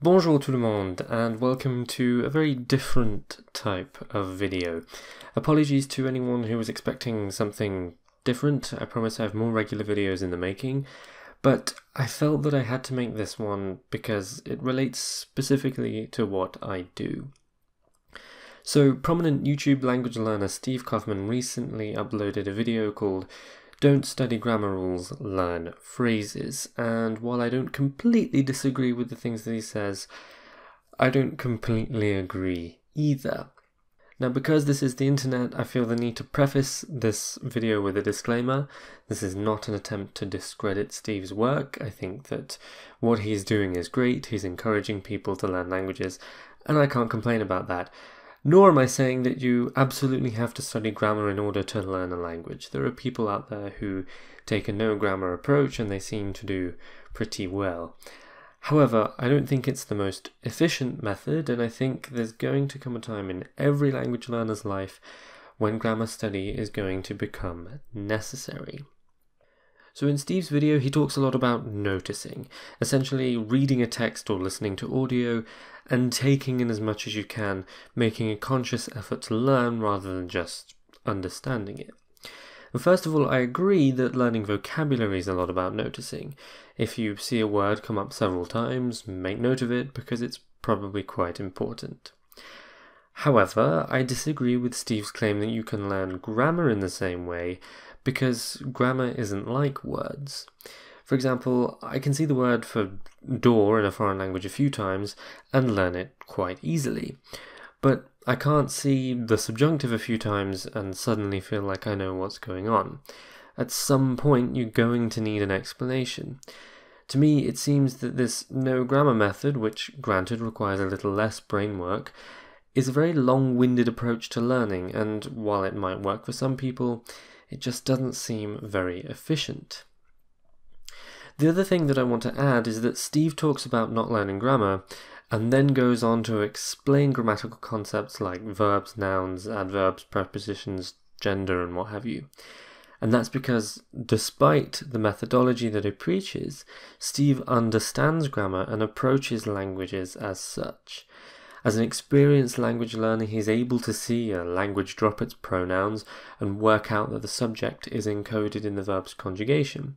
Bonjour tout le monde, and welcome to a very different type of video. Apologies to anyone who was expecting something different. I promise I have more regular videos in the making, but I felt that I had to make this one because it relates specifically to what I do. So, prominent YouTube language learner Steve Kaufman recently uploaded a video called Don't Study Grammar Rules, Learn Phrases, and while I don't completely disagree with the things that he says, I don't completely agree either. Now, because this is the internet, I feel the need to preface this video with a disclaimer. This is not an attempt to discredit Steve's work. I think that what he's doing is great. He's encouraging people to learn languages, and I can't complain about that. Nor am I saying that you absolutely have to study grammar in order to learn a language. There are people out there who take a no-grammar approach and they seem to do pretty well. However, I don't think it's the most efficient method, and I think there's going to come a time in every language learner's life when grammar study is going to become necessary. So in Steve's video, he talks a lot about noticing, essentially reading a text or listening to audio and taking in as much as you can, making a conscious effort to learn rather than just understanding it. And first of all, I agree that learning vocabulary is a lot about noticing. If you see a word come up several times, make note of it because it's probably quite important. However, I disagree with Steve's claim that you can learn grammar in the same way, because grammar isn't like words. For example, I can see the word for door in a foreign language a few times and learn it quite easily. But I can't see the subjunctive a few times and suddenly feel like I know what's going on. At some point, you're going to need an explanation. To me, it seems that this no-grammar method, which granted requires a little less brain work, is a very long-winded approach to learning, and while it might work for some people, it just doesn't seem very efficient. The other thing that I want to add is that Steve talks about not learning grammar and then goes on to explain grammatical concepts like verbs, nouns, adverbs, prepositions, gender, and what have you. And that's because, despite the methodology that he preaches, Steve understands grammar and approaches languages as such. As an experienced language learner, he's able to see a language drop its pronouns and work out that the subject is encoded in the verb's conjugation.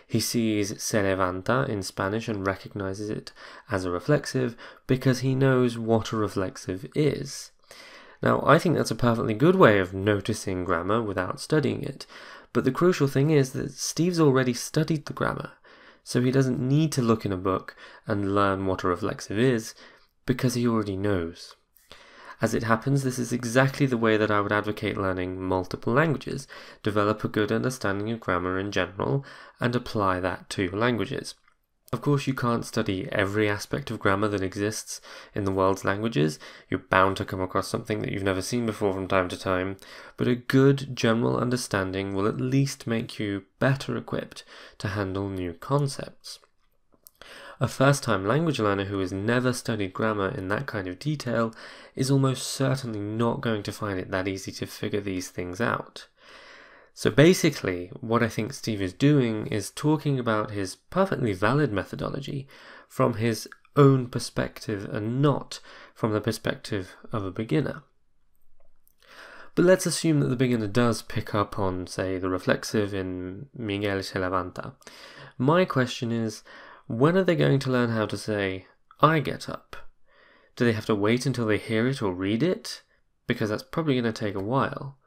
He sees se levanta in Spanish and recognizes it as a reflexive because he knows what a reflexive is. Now, I think that's a perfectly good way of noticing grammar without studying it, but the crucial thing is that Steve's already studied the grammar, so he doesn't need to look in a book and learn what a reflexive is, because he already knows. As it happens, this is exactly the way that I would advocate learning multiple languages. Develop a good understanding of grammar in general and apply that to your languages. Of course, you can't study every aspect of grammar that exists in the world's languages. You're bound to come across something that you've never seen before from time to time, but a good general understanding will at least make you better equipped to handle new concepts. A first-time language learner who has never studied grammar in that kind of detail is almost certainly not going to find it that easy to figure these things out. So basically, what I think Steve is doing is talking about his perfectly valid methodology from his own perspective and not from the perspective of a beginner. But let's assume that the beginner does pick up on, say, the reflexive in Miguel se levanta. My question is, when are they going to learn how to say, I get up? Do they have to wait until they hear it or read it? Because that's probably going to take a while.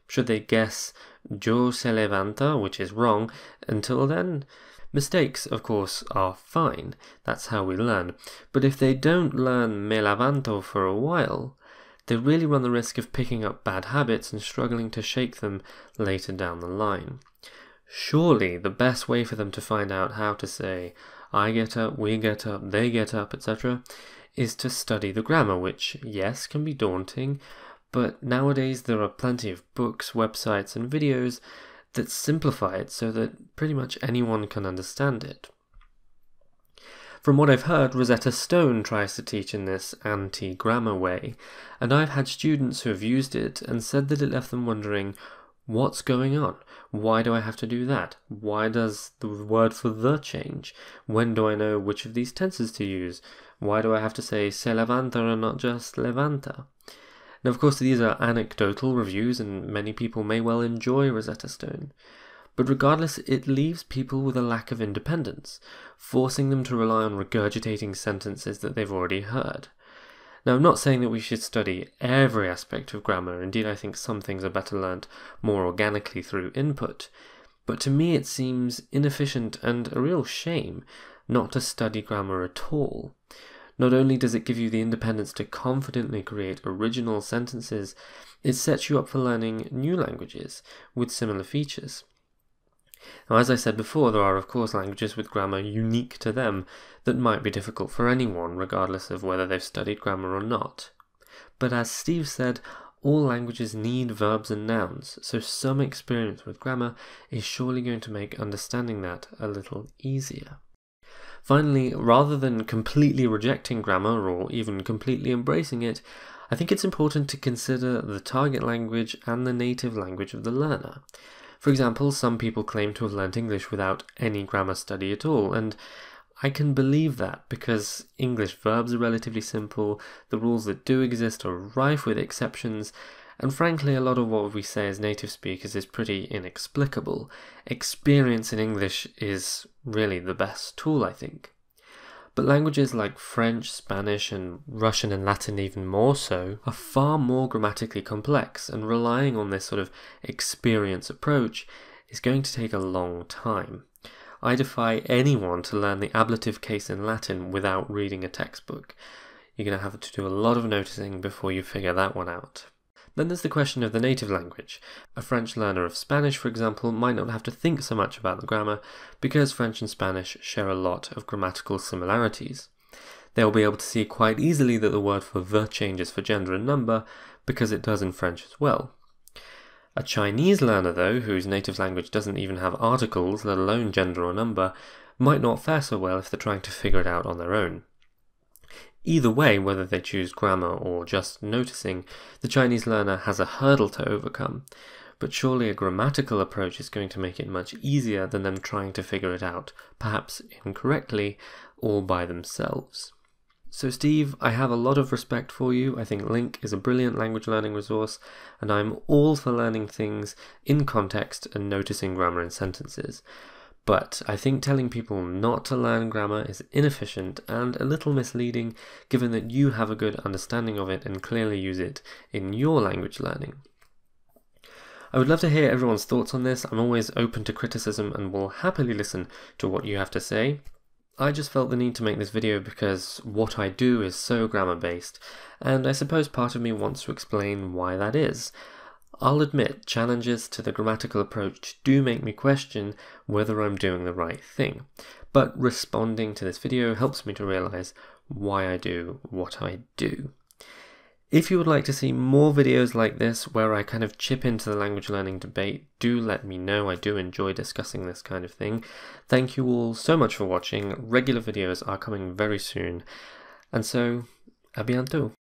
Should they guess yo se levanta, which is wrong, until then? Mistakes, of course, are fine. That's how we learn. But if they don't learn me levanto for a while, they really run the risk of picking up bad habits and struggling to shake them later down the line. Surely the best way for them to find out how to say I get up, we get up, they get up, etc., is to study the grammar, which, yes, can be daunting, but nowadays there are plenty of books, websites, and videos that simplify it so that pretty much anyone can understand it. From what I've heard, Rosetta Stone tries to teach in this anti-grammar way, and I've had students who have used it and said that it left them wondering, What's going on? Why do I have to do that? Why does the word for the change? When do I know which of these tenses to use? Why do I have to say se levanta and not just levanta? Now, of course, these are anecdotal reviews, and many people may well enjoy Rosetta Stone. But regardless, it leaves people with a lack of independence, forcing them to rely on regurgitating sentences that they've already heard. Now, I'm not saying that we should study every aspect of grammar. Indeed, I think some things are better learnt more organically through input. But to me, it seems inefficient and a real shame not to study grammar at all. Not only does it give you the independence to confidently create original sentences, it sets you up for learning new languages with similar features. Now, as I said before, there are of course languages with grammar unique to them that might be difficult for anyone, regardless of whether they've studied grammar or not. But as Steve said, all languages need verbs and nouns, so some experience with grammar is surely going to make understanding that a little easier. Finally, rather than completely rejecting grammar or even completely embracing it, I think it's important to consider the target language and the native language of the learner. For example, some people claim to have learnt English without any grammar study at all, and I can believe that because English verbs are relatively simple, the rules that do exist are rife with exceptions, and frankly a lot of what we say as native speakers is pretty inexplicable. Experience in English is really the best tool, I think. But languages like French, Spanish, and Russian and Latin even more so, are far more grammatically complex, and relying on this sort of experience approach is going to take a long time. I defy anyone to learn the ablative case in Latin without reading a textbook. You're going to have to do a lot of noticing before you figure that one out. Then there's the question of the native language. A French learner of Spanish, for example, might not have to think so much about the grammar because French and Spanish share a lot of grammatical similarities. They'll be able to see quite easily that the word for the changes for gender and number because it does in French as well. A Chinese learner, though, whose native language doesn't even have articles, let alone gender or number, might not fare so well if they're trying to figure it out on their own. Either way, whether they choose grammar or just noticing, the Chinese learner has a hurdle to overcome, but surely a grammatical approach is going to make it much easier than them trying to figure it out, perhaps incorrectly, all by themselves. So Steve, I have a lot of respect for you. I think Link is a brilliant language learning resource, and I'm all for learning things in context and noticing grammar in sentences. But I think telling people not to learn grammar is inefficient and a little misleading, given that you have a good understanding of it and clearly use it in your language learning. I would love to hear everyone's thoughts on this. I'm always open to criticism and will happily listen to what you have to say. I just felt the need to make this video because what I do is so grammar-based, and I suppose part of me wants to explain why that is. I'll admit, challenges to the grammatical approach do make me question whether I'm doing the right thing, but responding to this video helps me to realise why I do what I do. If you would like to see more videos like this where I kind of chip into the language learning debate, do let me know. I do enjoy discussing this kind of thing. Thank you all so much for watching. Regular videos are coming very soon, and so, à bientôt.